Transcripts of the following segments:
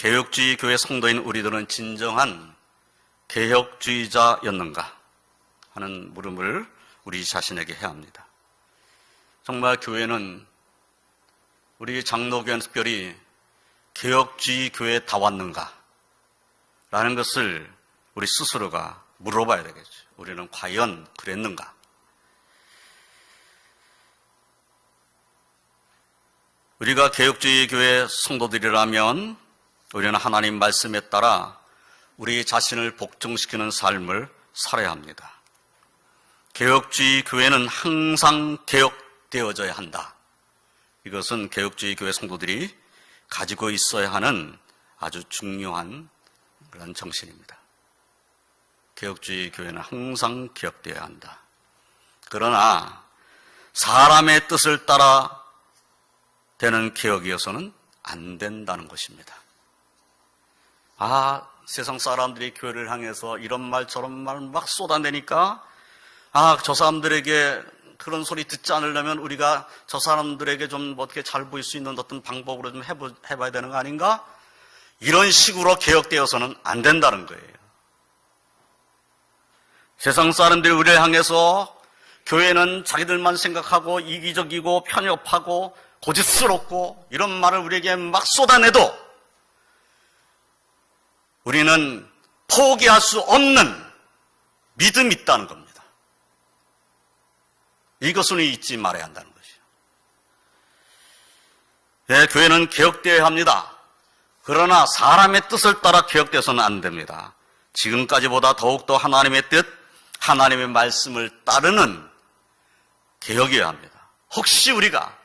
개혁주의 교회 성도인 우리들은 진정한 개혁주의자였는가 하는 물음을 우리 자신에게 해야 합니다. 정말 교회는 우리 장로교회는 특별히 개혁주의 교회에 다 왔는가 라는 것을 우리 스스로가 물어봐야 되겠죠. 우리는 과연 그랬는가? 우리가 개혁주의 교회 성도들이라면 우리는 하나님 말씀에 따라 우리 자신을 복종시키는 삶을 살아야 합니다. 개혁주의 교회는 항상 개혁되어져야 한다. 이것은 개혁주의 교회 성도들이 가지고 있어야 하는 아주 중요한 그런 정신입니다. 개혁주의 교회는 항상 개혁되어야 한다. 그러나 사람의 뜻을 따라 되는 개혁이어서는 안 된다는 것입니다. 세상 사람들이 교회를 향해서 이런 말 저런 말 막 쏟아내니까 저 사람들에게 그런 소리 듣지 않으려면 우리가 저 사람들에게 좀 어떻게 잘 보일 수 있는 어떤 방법으로 좀 해봐야 되는 거 아닌가? 이런 식으로 개혁되어서는 안 된다는 거예요. 세상 사람들이 우리를 향해서 교회는 자기들만 생각하고 이기적이고 편협하고 고집스럽고 이런 말을 우리에게 막 쏟아내도 우리는 포기할 수 없는 믿음이 있다는 겁니다. 이것은 잊지 말아야 한다는 것이죠. 네, 교회는 개혁되어야 합니다. 그러나 사람의 뜻을 따라 개혁되어서는 안 됩니다. 지금까지보다 더욱더 하나님의 뜻, 하나님의 말씀을 따르는 개혁이어야 합니다. 혹시 우리가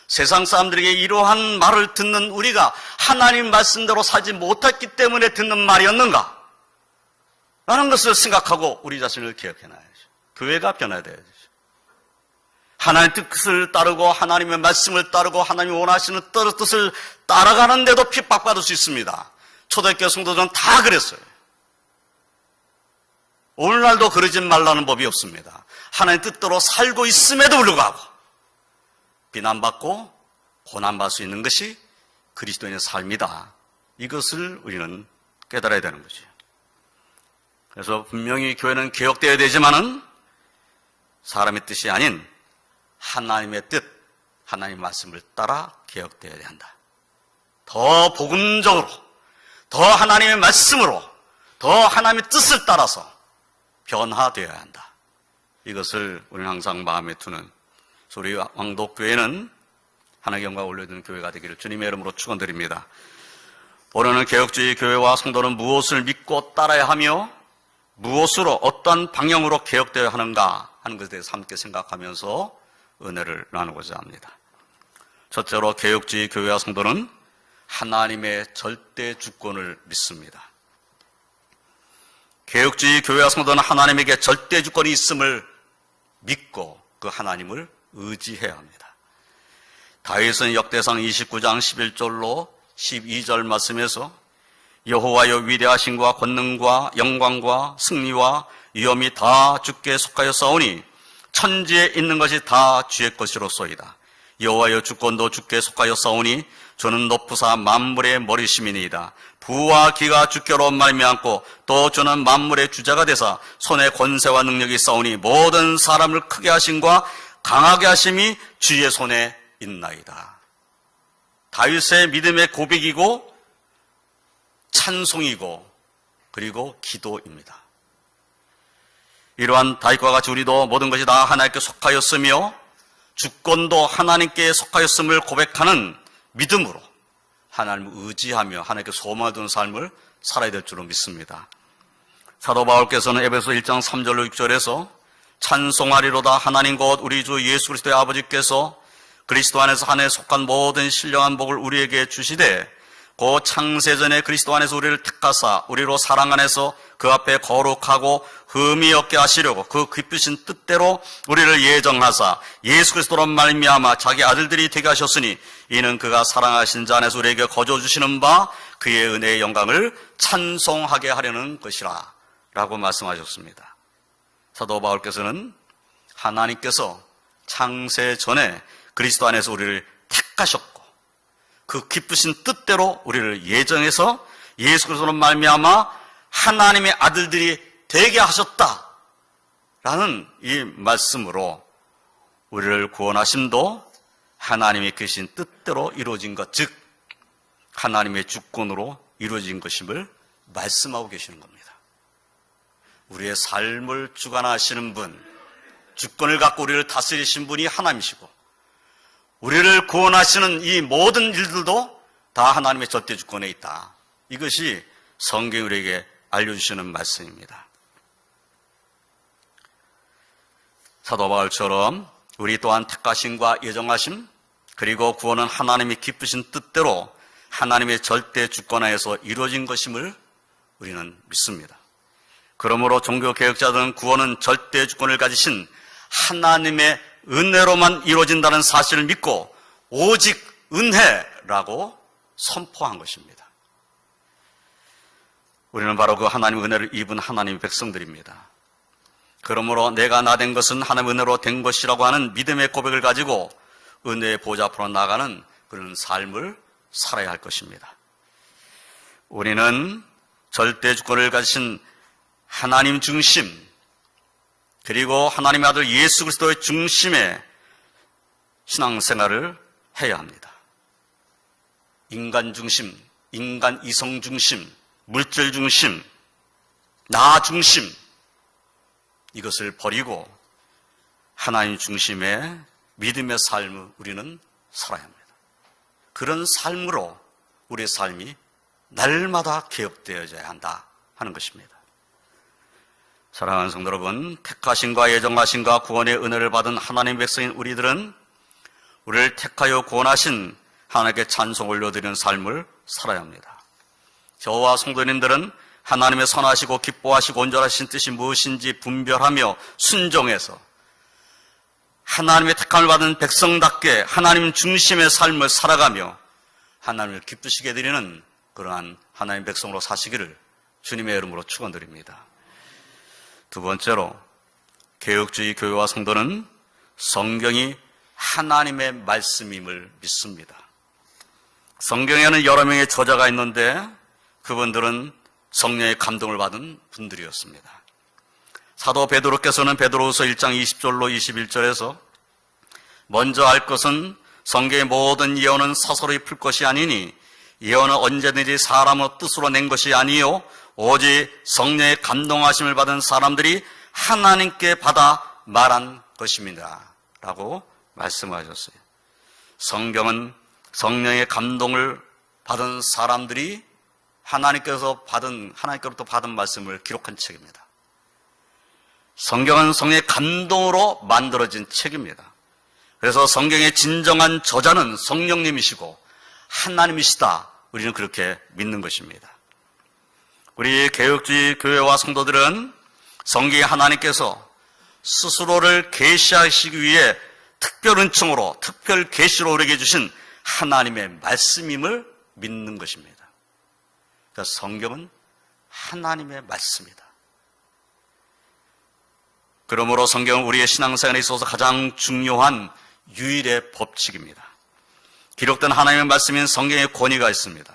세상 사람들에게 이러한 말을 듣는 우리가 하나님 말씀대로 살지 못했기 때문에 듣는 말이었는가? 라는 것을 생각하고 우리 자신을 개혁해놔야죠. 교회가 변화해야 되죠. 하나님의 뜻을 따르고 하나님의 말씀을 따르고 하나님이 원하시는 뜻을 따라가는데도 핍박받을 수 있습니다. 초대교회 성도들은 다 그랬어요. 오늘날도 그러지 말라는 법이 없습니다. 하나님의 뜻대로 살고 있음에도 불구하고 비난받고 고난받을 수 있는 것이 그리스도인의 삶이다. 이것을 우리는 깨달아야 되는 거죠. 그래서 분명히 교회는 개혁되어야 되지만은 사람의 뜻이 아닌 하나님의 뜻, 하나님의 말씀을 따라 개혁되어야 한다. 더 복음적으로, 더 하나님의 말씀으로, 더 하나님의 뜻을 따라서 변화되어야 한다. 이것을 우리는 항상 마음에 두는 우리 왕독교회는 하나님의 영광을 올려드리는 교회가 되기를 주님의 이름으로 축원드립니다. 오늘은 개혁주의 교회와 성도는 무엇을 믿고 따라야 하며 무엇으로 어떤 방향으로 개혁되어야 하는가 하는 것에 대해서 함께 생각하면서 은혜를 나누고자 합니다. 첫째로 개혁주의 교회와 성도는 하나님의 절대 주권을 믿습니다. 개혁주의 교회와 성도는 하나님에게 절대 주권이 있음을 믿고 그 하나님을 의지해야 합니다. 다윗은 역대상 29장 11절로 12절 말씀에서 여호와여 위대하심과 권능과 영광과 승리와 위엄이 다 주께 속하였사오니 천지에 있는 것이 다 주의 것이로소이다. 여호와여 주권도 주께 속하였사오니 주는 높으사 만물의 머리심이니이다. 부와 기가 주께로 말미암고 또 주는 만물의 주자가 되사 손에 권세와 능력이 있사오니 모든 사람을 크게 하심과 강하게 하심이 주의 손에 있나이다. 다윗의 믿음의 고백이고 찬송이고 그리고 기도입니다. 이러한 다윗과 같이 우리도 모든 것이 다 하나님께 속하였으며 주권도 하나님께 속하였음을 고백하는 믿음으로 하나님을 의지하며 하나님께 소망을 두는 삶을 살아야 될 줄로 믿습니다. 사도 바울께서는 에베소 1장 3절로 6절에서 찬송하리로다 하나님 곧 우리 주 예수 그리스도의 아버지께서 그리스도 안에서 한 해 속한 모든 신령한 복을 우리에게 주시되 곧 창세전에 그리스도 안에서 우리를 택하사 우리로 사랑 안에서 그 앞에 거룩하고 흠이 없게 하시려고 그 기쁘신 뜻대로 우리를 예정하사 예수 그리스도로 말미암아 자기 아들들이 되게 하셨으니 이는 그가 사랑하신 자 안에서 우리에게 거저 주시는 바 그의 은혜의 영광을 찬송하게 하려는 것이라 라고 말씀하셨습니다. 사도 바울께서는 하나님께서 창세 전에 그리스도 안에서 우리를 택하셨고 그 기쁘신 뜻대로 우리를 예정해서 예수 그리스도로 말미암아 하나님의 아들들이 되게 하셨다라는 이 말씀으로 우리를 구원하심도 하나님의 계신 뜻대로 이루어진 것, 즉 하나님의 주권으로 이루어진 것임을 말씀하고 계시는 겁니다. 우리의 삶을 주관하시는 분, 주권을 갖고 우리를 다스리신 분이 하나님이시고 우리를 구원하시는 이 모든 일들도 다 하나님의 절대 주권에 있다. 이것이 성경이 우리에게 알려주시는 말씀입니다. 사도 바울처럼 우리 또한 택하심과 예정하심 그리고 구원은 하나님이 기쁘신 뜻대로 하나님의 절대 주권하에서 이루어진 것임을 우리는 믿습니다. 그러므로 종교개혁자들은 구원은 절대 주권을 가지신 하나님의 은혜로만 이루어진다는 사실을 믿고 오직 은혜라고 선포한 것입니다. 우리는 바로 그 하나님의 은혜를 입은 하나님의 백성들입니다. 그러므로 내가 나 된 것은 하나님의 은혜로 된 것이라고 하는 믿음의 고백을 가지고 은혜의 보좌 앞으로 나가는 그런 삶을 살아야 할 것입니다. 우리는 절대 주권을 가지신 하나님 중심 그리고 하나님의 아들 예수 그리스도의 중심의 신앙생활을 해야 합니다. 인간 중심, 인간 이성 중심, 물질 중심, 나 중심 이것을 버리고 하나님 중심의 믿음의 삶을 우리는 살아야 합니다. 그런 삶으로 우리의 삶이 날마다 개혁되어져야 한다 하는 것입니다. 사랑하는 성도 여러분, 택하심과 예정하심과 구원의 은혜를 받은 하나님의 백성인 우리들은 우리를 택하여 구원하신 하나님께 찬송 올려드리는 삶을 살아야 합니다. 저와 성도님들은 하나님의 선하시고 기뻐하시고 온전하신 뜻이 무엇인지 분별하며 순종해서 하나님의 택함을 받은 백성답게 하나님 중심의 삶을 살아가며 하나님을 기쁘시게 해드리는 그러한 하나님 백성으로 사시기를 주님의 이름으로 축원드립니다. 두 번째로 개혁주의 교회와 성도는 성경이 하나님의 말씀임을 믿습니다. 성경에는 여러 명의 저자가 있는데 그분들은 성령의 감동을 받은 분들이었습니다. 사도 베드로께서는 베드로후서 1장 20절로 21절에서 먼저 알 것은 성경의 모든 예언은 사설의 풀 것이 아니니 예언은 언제든지 사람의 뜻으로 낸 것이 아니요 오직 성령의 감동하심을 받은 사람들이 하나님께 받아 말한 것입니다 라고 말씀하셨어요. 성경은 성령의 감동을 받은 사람들이 하나님께로부터 받은 말씀을 기록한 책입니다. 성경은 성령의 감동으로 만들어진 책입니다. 그래서 성경의 진정한 저자는 성령님이시고 하나님이시다. 우리는 그렇게 믿는 것입니다. 우리 개혁주의 교회와 성도들은 성경의 하나님께서 스스로를 계시하시기 위해 특별 은총으로 특별 계시로 우리에게 주신 하나님의 말씀임을 믿는 것입니다. 그러니까 성경은 하나님의 말씀이다. 그러므로 성경은 우리의 신앙생활에 있어서 가장 중요한 유일의 법칙입니다. 기록된 하나님의 말씀인 성경의 권위가 있습니다.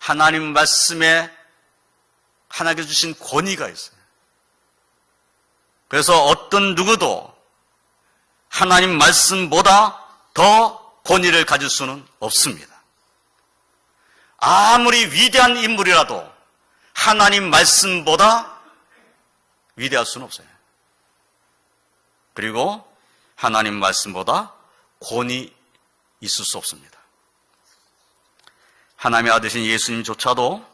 하나님 말씀에 하나님께 주신 권위가 있어요. 그래서 어떤 누구도 하나님 말씀보다 더 권위를 가질 수는 없습니다. 아무리 위대한 인물이라도 하나님 말씀보다 위대할 수는 없어요. 그리고 하나님 말씀보다 권위 있을 수 없습니다. 하나님의 아들이신 예수님조차도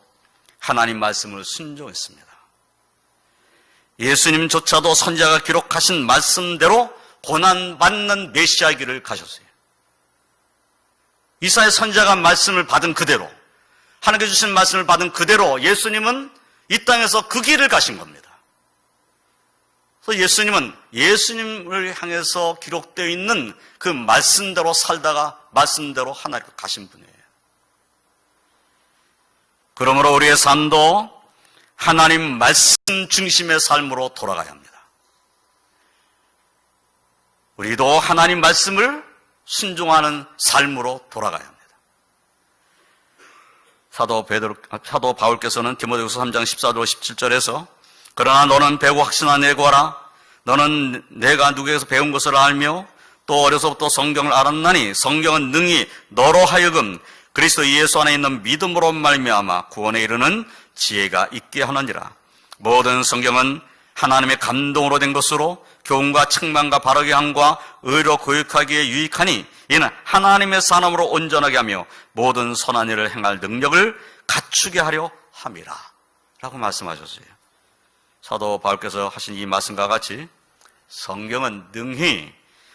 하나님 말씀을 순종했습니다. 예수님조차도 선지자가 기록하신 말씀대로 고난받는 메시아 길을 가셨어요. 이사야 선지자가 말씀을 받은 그대로 하나님께 주신 말씀을 받은 그대로 예수님은 이 땅에서 그 길을 가신 겁니다. 그래서 예수님은 예수님을 향해서 기록되어 있는 그 말씀대로 살다가 말씀대로 하나님께 가신 분이에요. 그러므로 우리의 삶도 하나님 말씀 중심의 삶으로 돌아가야 합니다. 우리도 하나님 말씀을 순종하는 삶으로 돌아가야 합니다. 사도 바울께서는 디모데후서 3장 14절 17절에서 그러나 너는 배우고 확신한 예고하라. 너는 내가 누구에게서 배운 것을 알며 또 어려서부터 성경을 알았나니 성경은 능히 너로 하여금 그리스도 예수 안에 있는 믿음으로 말미암아 구원에 이르는 지혜가 있게 하느니라. 모든 성경은 하나님의 감동으로 된 것으로 교훈과 책망과 바르게 함과 의로 교육하기에 유익하니 이는 하나님의 사람으로 온전하게 하며 모든 선한 일을 행할 능력을 갖추게 하려 함이라 라고 말씀하셨어요. 사도 바울께서 하신 이 말씀과 같이 성경은 능히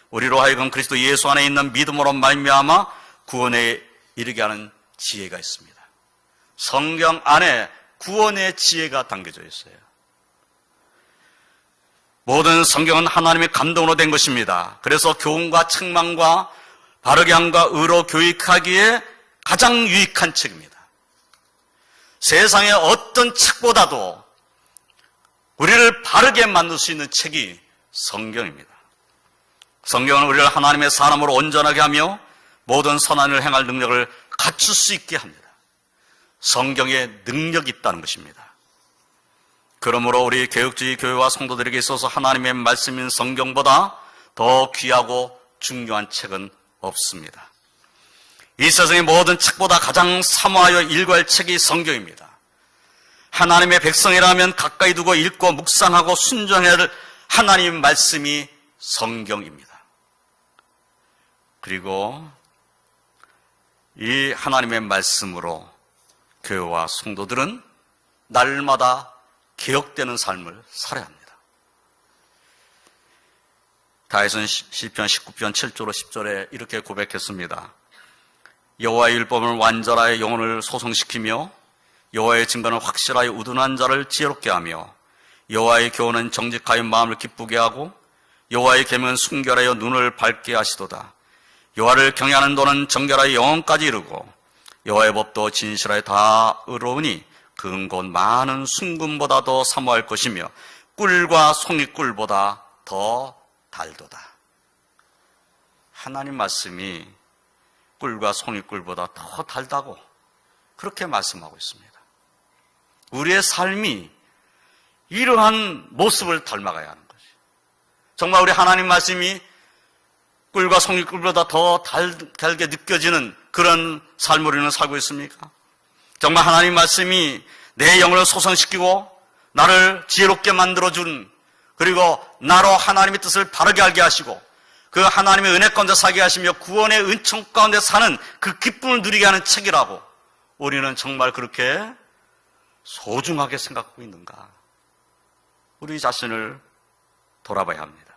우리로 하여금 그리스도 예수 안에 있는 믿음으로 말미암아 구원에 이르게 하는 지혜가 있습니다. 성경 안에 구원의 지혜가 담겨져 있어요. 모든 성경은 하나님의 감동으로 된 것입니다. 그래서 교훈과 책망과 바르게 함과 의로 교육하기에 가장 유익한 책입니다. 세상의 어떤 책보다도 우리를 바르게 만들 수 있는 책이 성경입니다. 성경은 우리를 하나님의 사람으로 온전하게 하며 모든 선한 일을 행할 능력을 갖출 수 있게 합니다. 성경에 능력이 있다는 것입니다. 그러므로 우리 개혁주의 교회와 성도들에게 있어서 하나님의 말씀인 성경보다 더 귀하고 중요한 책은 없습니다. 이 세상의 모든 책보다 가장 사모하여 읽어야 할 책이 성경입니다. 하나님의 백성이라면 가까이 두고 읽고 묵상하고 순종해야 할 하나님의 말씀이 성경입니다. 그리고 이 하나님의 말씀으로 교회와 성도들은 날마다 개혁되는 삶을 살아야 합니다. 다윗은 시편 19편 7절 10절에 이렇게 고백했습니다. 여호와의 율법을 완전하여 영혼을 소성시키며 여호와의 증거는 확실하여 우둔한 자를 지혜롭게 하며 여호와의 교훈은 정직하여 마음을 기쁘게 하고 여호와의 계명은 순결하여 눈을 밝게 하시도다. 여호와를 경외하는 도는 정결하여 영혼까지 이르고 여호와의 법도 진실하여 다 의로우니 그은 곧 많은 순금보다 더 사모할 것이며 꿀과 송이꿀보다 더 달도다. 하나님 말씀이 꿀과 송이꿀보다 더 달다고 그렇게 말씀하고 있습니다. 우리의 삶이 이러한 모습을 닮아가야 하는 것이. 정말 우리 하나님 말씀이 꿀과 송이꿀보다 더 달게 느껴지는 그런 삶을 우리는 살고 있습니까? 정말 하나님 말씀이 내 영혼을 소성시키고 나를 지혜롭게 만들어준, 그리고 나로 하나님의 뜻을 바르게 알게 하시고 그 하나님의 은혜 가운데 살게 하시며 구원의 은총 가운데 사는 그 기쁨을 누리게 하는 책이라고 우리는 정말 그렇게 소중하게 생각하고 있는가? 우리 자신을 돌아봐야 합니다.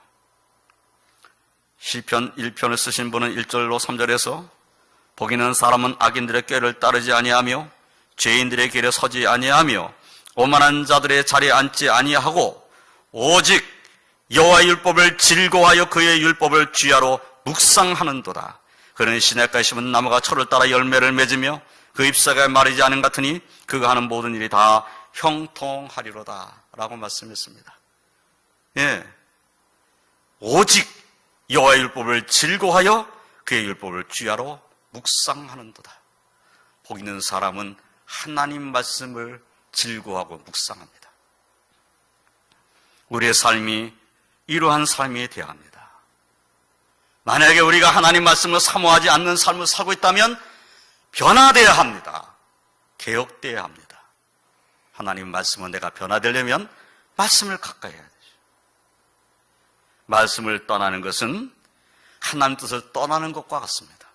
시편 1편을 쓰신 분은 1절로 3절에서 복 있는 사람은 악인들의 꾀를 따르지 아니하며 죄인들의 길에 서지 아니하며 오만한 자들의 자리에 앉지 아니하고 오직 여호와의 율법을 즐거워하여 그의 율법을 주야로 묵상하는도다. 그는 시냇가에 심은 나무가 철을 따라 열매를 맺으며 그 잎사가 마르지 않은 같으니 그가 하는 모든 일이 다 형통하리로다 라고 말씀했습니다. 예, 오직 여호와의 율법을 즐거워하여 그의 율법을 주야로 묵상하는도다. 복 있는 사람은 하나님 말씀을 즐거워하고 묵상합니다. 우리의 삶이 이러한 삶이 되어야 합니다. 만약에 우리가 하나님 말씀을 사모하지 않는 삶을 살고 있다면 변화되어야 합니다. 개혁되어야 합니다. 하나님 말씀은 내가 변화되려면 말씀을 가까이 해야 되죠. 말씀을 떠나는 것은 하나님 뜻을 떠나는 것과 같습니다.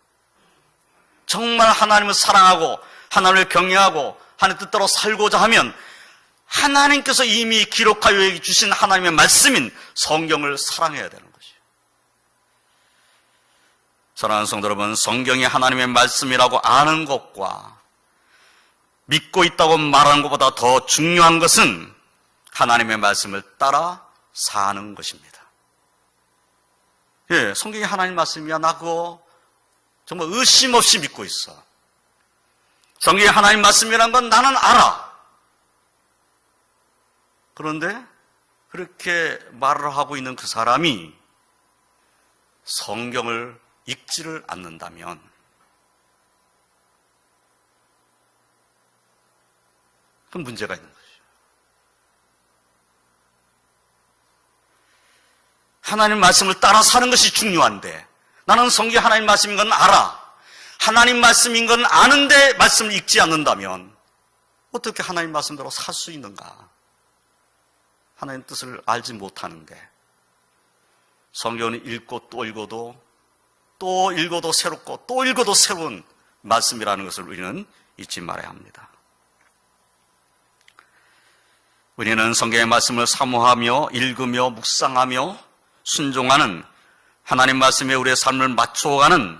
정말 하나님을 사랑하고 하나님을 경외하고 하나님 뜻대로 살고자 하면 하나님께서 이미 기록하여 주신 하나님의 말씀인 성경을 사랑해야 되는 것이에요. 사랑하는 성도 여러분, 성경이 하나님의 말씀이라고 아는 것과 믿고 있다고 말하는 것보다 더 중요한 것은 하나님의 말씀을 따라 사는 것입니다. 예, 성경이 하나님 말씀이야. 나 그거 정말 의심 없이 믿고 있어. 성경이 하나님 말씀이란 건 나는 알아. 그런데 그렇게 말을 하고 있는 그 사람이 성경을 읽지를 않는다면 그 문제가 있는 거죠. 하나님 말씀을 따라 사는 것이 중요한데 나는 성경이 하나님 말씀인 건 알아. 하나님 말씀인 건 아는데 말씀을 읽지 않는다면 어떻게 하나님 말씀대로 살 수 있는가? 하나님 뜻을 알지 못하는데 성경을 읽고 또 읽어도 또 읽어도 새롭고 또 읽어도 새로운 말씀이라는 것을 우리는 잊지 말아야 합니다. 우리는 성경의 말씀을 사모하며 읽으며 묵상하며 순종하는 하나님 말씀에 우리의 삶을 맞춰가는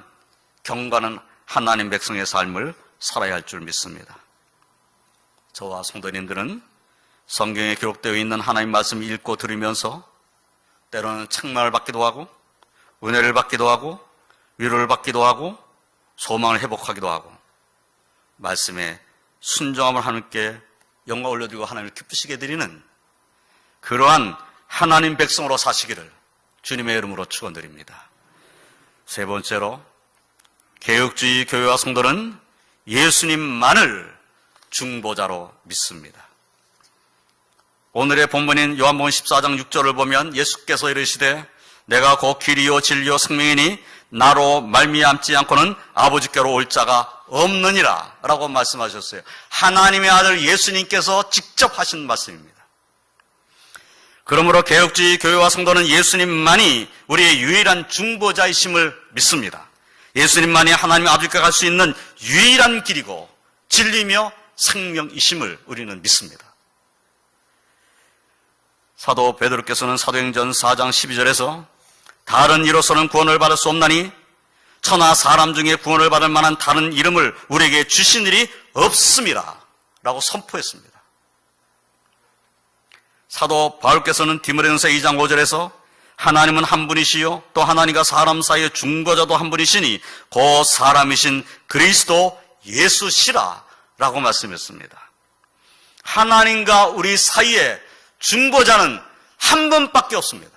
경건한 하나님 백성의 삶을 살아야 할 줄 믿습니다. 저와 성도님들은 성경에 기록되어 있는 하나님 말씀을 읽고 들으면서 때로는 책망을 받기도 하고 은혜를 받기도 하고 위로를 받기도 하고 소망을 회복하기도 하고 말씀에 순종함을 하나님께 영광 올려드리고 하나님을 기쁘시게 드리는 그러한 하나님 백성으로 사시기를 주님의 이름으로 축원드립니다. 세 번째로 개혁주의 교회와 성도는 예수님만을 중보자로 믿습니다. 오늘의 본문인 요한복음 14장 6절을 보면 예수께서 이르시되 내가 곧 길이요 진리요 생명이니 나로 말미암지 않고는 아버지께로 올 자가 없느니라 라고 말씀하셨어요. 하나님의 아들 예수님께서 직접 하신 말씀입니다. 그러므로 개혁주의 교회와 성도는 예수님만이 우리의 유일한 중보자이심을 믿습니다. 예수님만이 하나님 아버지께 갈 수 있는 유일한 길이고 진리며 생명이심을 우리는 믿습니다. 사도 베드로께서는 사도행전 4장 12절에서 다른 이로서는 구원을 받을 수 없나니 천하 사람 중에 구원을 받을 만한 다른 이름을 우리에게 주신 일이 없음이라 라고 선포했습니다. 사도 바울께서는 디모데전서 2장 5절에서 하나님은 한 분이시요 또 하나님과 사람 사이의 중보자도 한 분이시니 그 사람이신 그리스도 예수시라 라고 말씀했습니다. 하나님과 우리 사이에 중보자는 한 분밖에 없습니다.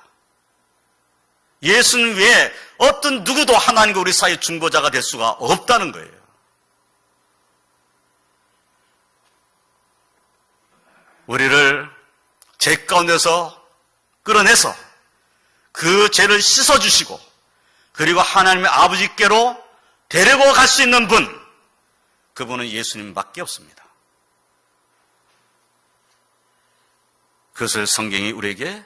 예수님 외에 어떤 누구도 하나님과 우리 사이의 중보자가 될 수가 없다는 거예요. 우리를 죄 가운데서 끌어내서 그 죄를 씻어주시고 그리고 하나님의 아버지께로 데리고 갈 수 있는 분, 그분은 예수님밖에 없습니다. 그것을 성경이 우리에게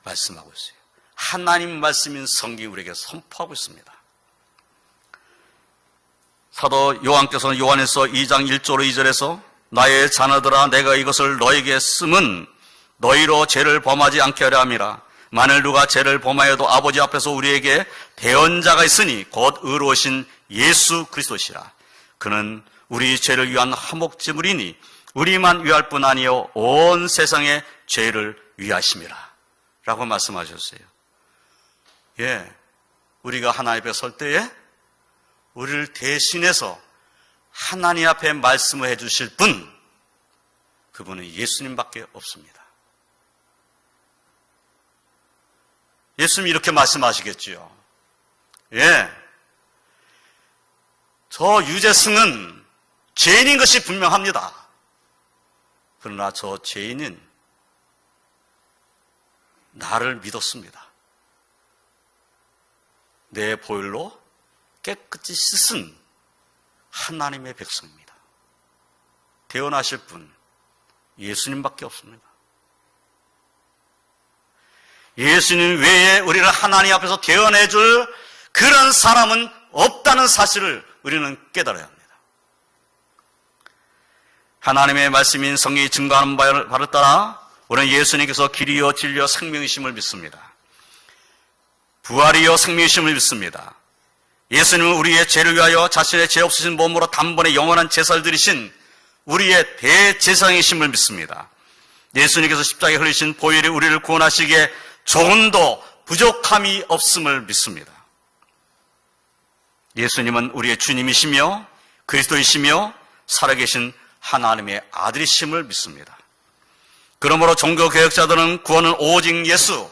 말씀하고 있어요. 하나님 말씀인 성경이 우리에게 선포하고 있습니다. 사도 요한께서는 요한에서 2장 1절 2절에서 나의 자녀들아 내가 이것을 너에게 쓰면 너희로 죄를 범하지 않게 하려 함이라. 만일 누가 죄를 범하여도 아버지 앞에서 우리에게 대언자가 있으니 곧 의로우신 예수 그리스도시라. 그는 우리 죄를 위한 화목제물이니 우리만 위할 뿐 아니요 온 세상의 죄를 위하심이라 라고 말씀하셨어요. 예, 우리가 하나님 앞에 설 때에 우리를 대신해서 하나님 앞에 말씀을 해주실 분, 그분은 예수님밖에 없습니다. 예수님이 이렇게 말씀하시겠지요. 예, 저 유재승은 죄인인 것이 분명합니다. 그러나 저 죄인은 나를 믿었습니다. 내 보혈로 깨끗이 씻은 하나님의 백성입니다. 대언하실 분 예수님밖에 없습니다. 예수님 외에 우리를 하나님 앞에서 대언해 줄 그런 사람은 없다는 사실을 우리는 깨달아야 합니다. 하나님의 말씀인 성경이 증거하는 바를 따라 우리는 예수님께서 길이요 진리요 생명이심을 믿습니다. 부활이요 생명이심을 믿습니다. 예수님은 우리의 죄를 위하여 자신의 죄 없으신 몸으로 단번에 영원한 제사를 드리신 우리의 대제사장이심을 믿습니다. 예수님께서 십자가에 흘리신 보혈이 우리를 구원하시기에 조금도 부족함이 없음을 믿습니다. 예수님은 우리의 주님이시며 그리스도이시며 살아계신 하나님의 아들이심을 믿습니다. 그러므로 종교개혁자들은 구원은 오직 예수,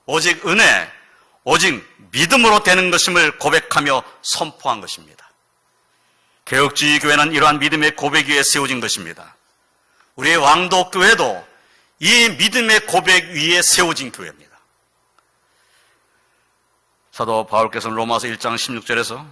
오직 은혜, 오직 믿음으로 되는 것임을 고백하며 선포한 것입니다. 개혁주의 교회는 이러한 믿음의 고백 위에 세워진 것입니다. 우리의 왕도교회도 이 믿음의 고백 위에 세워진 교회입니다. 사도 바울께서는 로마서 1장 16절에서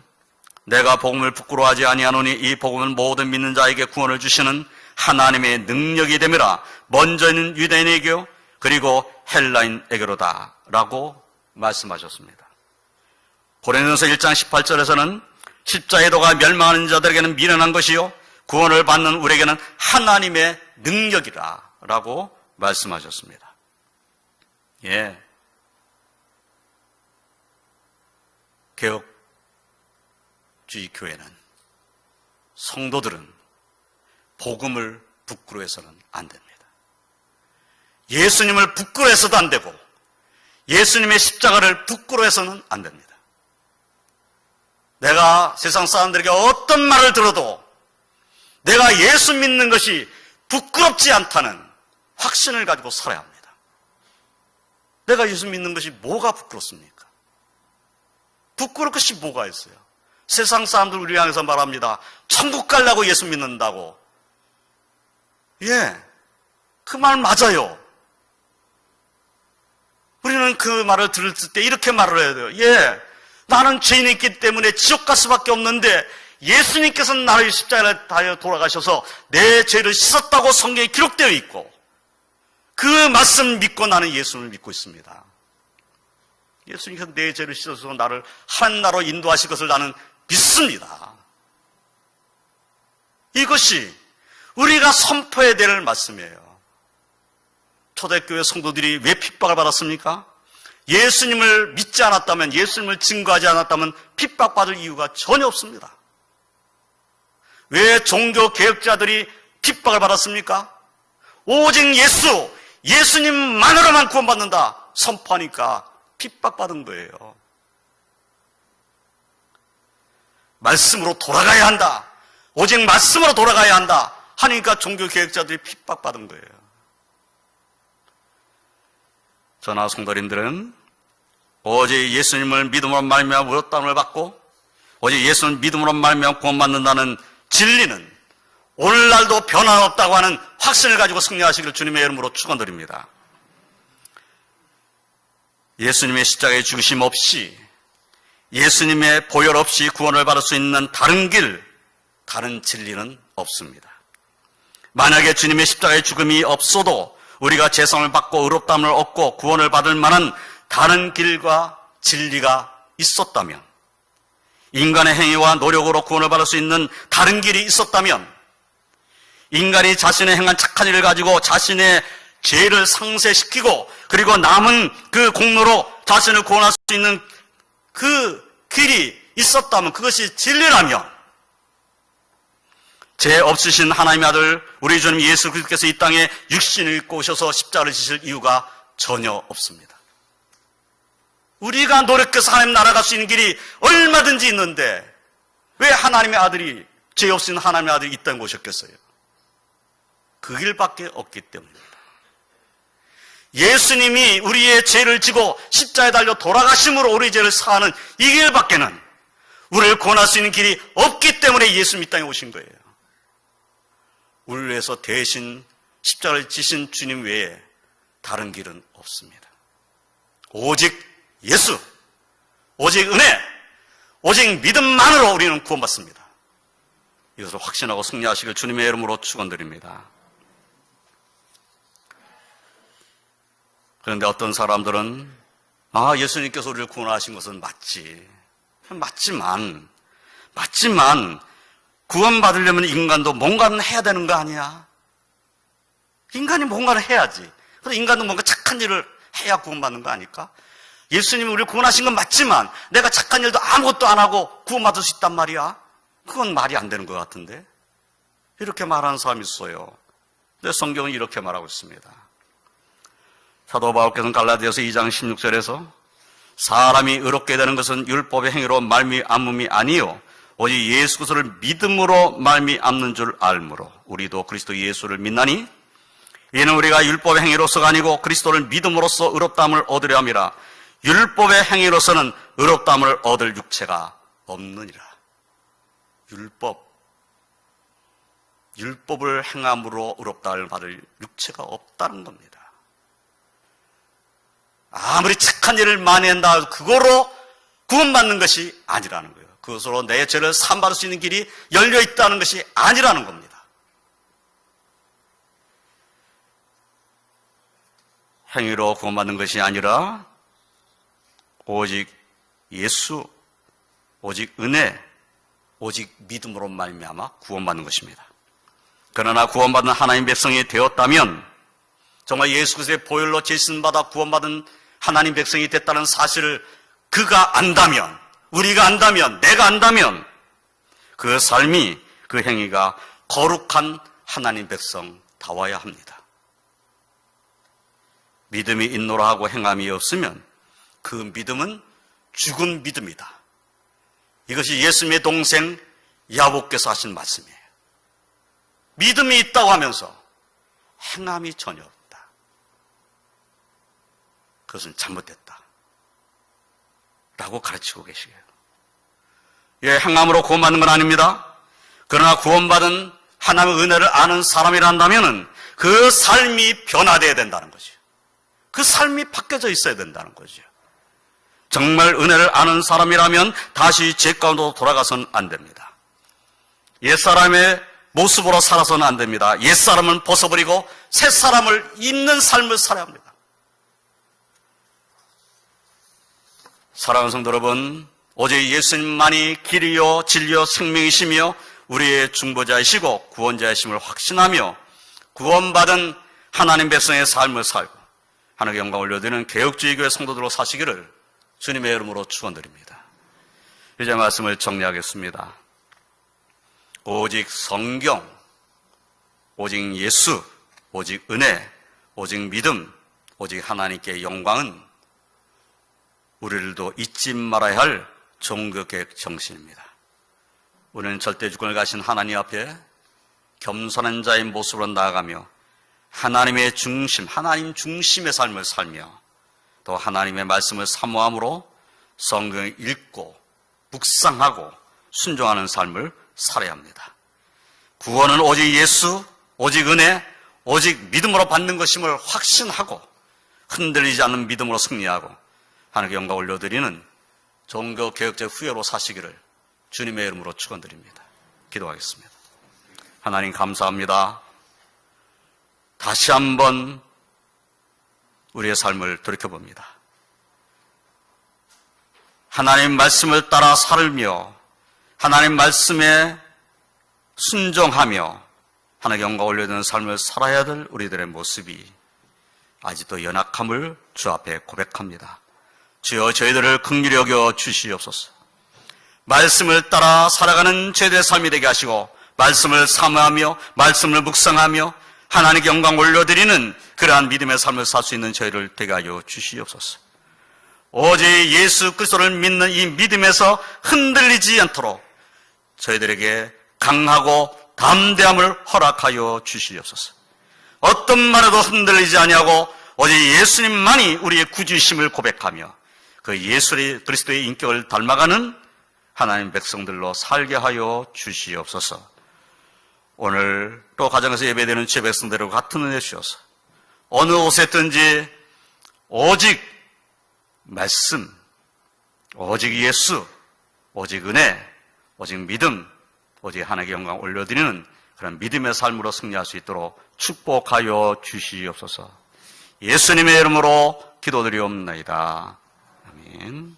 내가 복음을 부끄러워하지 아니하노니 이 복음은 모든 믿는 자에게 구원을 주시는 하나님의 능력이 됨이라. 먼저는 유대인에게요 그리고 헬라인에게로다 라고 말씀하셨습니다. 고린도서 1장 18절에서는 십자의 도가 멸망하는 자들에게는 미련한 것이요 구원을 받는 우리에게는 하나님의 능력이라 라고 말씀하셨습니다. 예. 개혁주의 교회는, 성도들은 복음을 부끄러워해서는 안 됩니다. 예수님을 부끄러워해서도 안 되고 예수님의 십자가를 부끄러워해서는 안 됩니다. 내가 세상 사람들에게 어떤 말을 들어도 내가 예수 믿는 것이 부끄럽지 않다는 확신을 가지고 살아야 합니다. 내가 예수 믿는 것이 뭐가 부끄럽습니까? 부끄러울 것이 뭐가 있어요? 세상 사람들 우리 향해서 말합니다. 천국 가려고 예수 믿는다고. 예, 그 말 맞아요. 우리는 그 말을 들을 때 이렇게 말을 해야 돼요. 예, 나는 죄인이 있기 때문에 지옥 갈 수밖에 없는데 예수님께서는 나를 십자가에 달려 돌아가셔서 내 죄를 씻었다고 성경에 기록되어 있고 그 말씀 믿고 나는 예수를 믿고 있습니다. 예수님께서 내 죄를 씻어서 나를 하나님 나라로 인도하실 것을 나는 믿습니다. 이것이 우리가 선포해야 될 말씀이에요. 초대교회 성도들이 왜 핍박을 받았습니까? 예수님을 믿지 않았다면, 예수님을 증거하지 않았다면 핍박받을 이유가 전혀 없습니다. 왜 종교개혁자들이 핍박을 받았습니까? 오직 예수님만으로만 구원받는다 선포하니까 핍박받은 거예요. 말씀으로 돌아가야 한다, 오직 말씀으로 돌아가야 한다 하니까 종교개혁자들이 핍박받은 거예요. 저나 성도님들은 오직 예수님을 믿음으로 말미암아 의롭다함을 받고 오직 예수님을 믿음으로 말미암아 구원받는다는 진리는 오늘날도 변함없다고 하는 확신을 가지고 승리하시기를 주님의 이름으로 축원드립니다. 예수님의 십자가의 죽으심 없이, 예수님의 보혈 없이 구원을 받을 수 있는 다른 길, 다른 진리는 없습니다. 만약에 주님의 십자가의 죽음이 없어도 우리가 죄성을 받고 의롭다함을 얻고 구원을 받을 만한 다른 길과 진리가 있었다면, 인간의 행위와 노력으로 구원을 받을 수 있는 다른 길이 있었다면, 인간이 자신의 행한 착한 일을 가지고 자신의 죄를 상쇄시키고 그리고 남은 그 공로로 자신을 구원할 수 있는 그 길이 있었다면, 그것이 진리라면 죄 없으신 하나님의 아들 우리 주님 예수 그리스도께서 이 땅에 육신을 입고 오셔서 십자가를 지실 이유가 전혀 없습니다. 우리가 노력해서 하나님 나라 갈 수 있는 길이 얼마든지 있는데 왜 하나님의 아들이, 죄 없으신 하나님의 아들이 이 땅에 오셨겠어요? 그 길밖에 없기 때문입니다. 예수님이 우리의 죄를 지고 십자가에 달려 돌아가심으로 우리의 죄를 사하는 이 길밖에는 우리를 구원할 수 있는 길이 없기 때문에 예수님 이 땅에 오신 거예요. 우리를 위해서 대신 십자가를 지신 주님 외에 다른 길은 없습니다. 오직 예수, 오직 은혜, 오직 믿음만으로 우리는 구원받습니다. 이것을 확신하고 승리하시길 주님의 이름으로 축원드립니다. 그런데 어떤 사람들은 예수님께서 우리를 구원하신 것은 맞지만 구원받으려면 인간도 뭔가는 해야 되는 거 아니야? 인간이 뭔가를 해야지. 그래서 인간도 뭔가 착한 일을 해야 구원받는 거 아닐까? 예수님이 우리를 구원하신 건 맞지만 내가 착한 일도 아무것도 안 하고 구원받을 수 있단 말이야? 그건 말이 안 되는 것 같은데? 이렇게 말하는 사람이 있어요. 근데 성경은 이렇게 말하고 있습니다. 사도 바울께서는 갈라디아서 2장 16절에서 사람이 의롭게 되는 것은 율법의 행위로 말미암음이 아니요 오직 예수 그리스도를 믿음으로 말미암는 줄 알므로 우리도 그리스도 예수를 믿나니 이는 우리가 율법의 행위로서가 아니고 그리스도를 믿음으로써 의롭다함을 얻으려 함이라. 율법의 행위로서는 의롭다함을 얻을 육체가 없느니라. 율법, 율법을 행함으로 의롭다를 받을 육체가 없다는 겁니다. 아무리 착한 일을 많이 한다 그거로 구원받는 것이 아니라는 거예요. 그것으로 내 죄를 사함받을 수 있는 길이 열려 있다는 것이 아니라는 겁니다. 행위로 구원받는 것이 아니라 오직 예수, 오직 은혜, 오직 믿음으로 말미암아 구원받는 것입니다. 그러나 구원받은 하나님 백성이 되었다면, 정말 예수 그리스도의 보혈로 제신받아 구원받은 하나님 백성이 됐다는 사실을 그가 안다면, 우리가 안다면, 내가 안다면 그 삶이, 그 행위가 거룩한 하나님 백성다워야 합니다. 믿음이 있노라 하고 행함이 없으면 그 믿음은 죽은 믿음이다. 이것이 예수님의 동생 야곱께서 하신 말씀이에요. 믿음이 있다고 하면서 행함이 전혀 없다. 그것은 잘못됐다 라고 가르치고 계시게요. 예, 행함으로 구원받는 건 아닙니다. 그러나 구원받은 하나님의 은혜를 아는 사람이란다면 그 삶이 변화되어야 된다는 거죠. 그 삶이 바뀌어져 있어야 된다는 거죠. 정말 은혜를 아는 사람이라면 다시 죄 가운데로 돌아가서는 안 됩니다. 옛사람의 모습으로 살아서는 안 됩니다. 옛사람은 벗어버리고 새사람을 입는 삶을 살아야 합니다. 사랑하는 성도 여러분, 오직 예수님만이 길이요 진리요 생명이시며 우리의 중보자이시고 구원자이심을 확신하며 구원받은 하나님 백성의 삶을 살고 하나님께 영광 올려드리는 개혁주의 교회 성도들로 사시기를 주님의 이름으로 축원드립니다. 이제 말씀을 정리하겠습니다. 오직 성경, 오직 예수, 오직 은혜, 오직 믿음, 오직 하나님께 영광은 우리들도 잊지 말아야 할 종교개혁 정신입니다. 우리는 절대주권을 가신 하나님 앞에 겸손한 자의 모습으로 나아가며 하나님의 중심, 하나님 중심의 삶을 살며 또 하나님의 말씀을 사모함으로 성경을 읽고 묵상하고 순종하는 삶을 살아야 합니다. 구원은 오직 예수, 오직 은혜, 오직 믿음으로 받는 것임을 확신하고 흔들리지 않는 믿음으로 승리하고 하나님께 영광 올려드리는 종교개혁적 후예로 사시기를 주님의 이름으로 축원드립니다. 기도하겠습니다. 하나님 감사합니다. 다시 한번 우리의 삶을 돌이켜봅니다. 하나님 말씀을 따라 살며 하나님 말씀에 순종하며 하나님께 영광 올려드리는 삶을 살아야 될 우리들의 모습이 아직도 연약함을 주 앞에 고백합니다. 주여 저희들을 긍휼히 여겨 주시옵소서. 말씀을 따라 살아가는 죄의 삶이 되게 하시고 말씀을 사모하며 말씀을 묵상하며 하나님께 영광 올려드리는 그러한 믿음의 삶을 살 수 있는 저희를 되게 하여 주시옵소서. 오직 예수 그리스도를 믿는 이 믿음에서 흔들리지 않도록 저희들에게 강하고 담대함을 허락하여 주시옵소서. 어떤 말에도 흔들리지 아니하고 오직 예수님만이 우리의 구주심을 고백하며 그 예수 그리스도의 인격을 닮아가는 하나님 백성들로 살게 하여 주시옵소서. 오늘 또 가정에서 예배되는 주의 백성들과 같은 은혜 주셔서 어느 곳에 있든지 오직 말씀, 오직 예수, 오직 은혜, 오직 믿음, 오직 하나님께 영광 올려드리는 그런 믿음의 삶으로 승리할 수 있도록 축복하여 주시옵소서. 예수님의 이름으로 기도드리옵나이다. 아멘.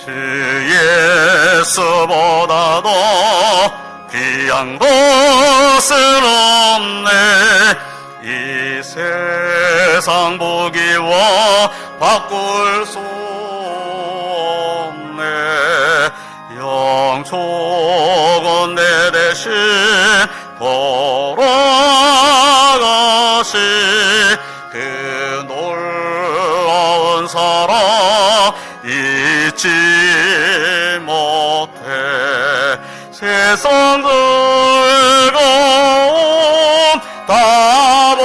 주 예수보다도 귀한 것은 없네. 이 세상 보기와 바꿀 수 없네. 영초건 내 대신 돌아가신 그 놀라운 사랑 잊지 못해. 세상 즐거움 다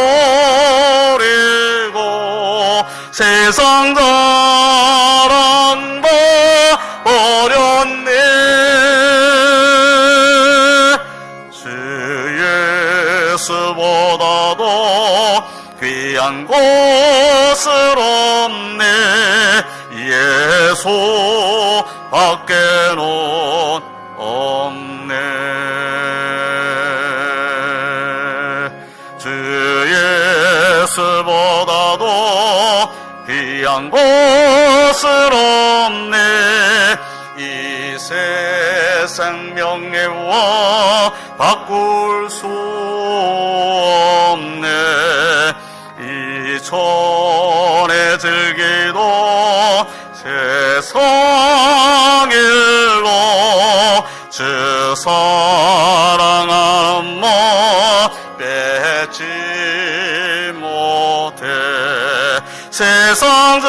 버리고 세상 자랑 다 버렸네. 주 예수보다도 귀한 것을 없네. 예수 밖에는 없네. 주 예수보다도 귀한 것을 없네. 이 세상 명예와 바꿀 수 없네. 이 천의 즐기도 세상 일로 주 사랑하는 마 뺏지 못해. 세상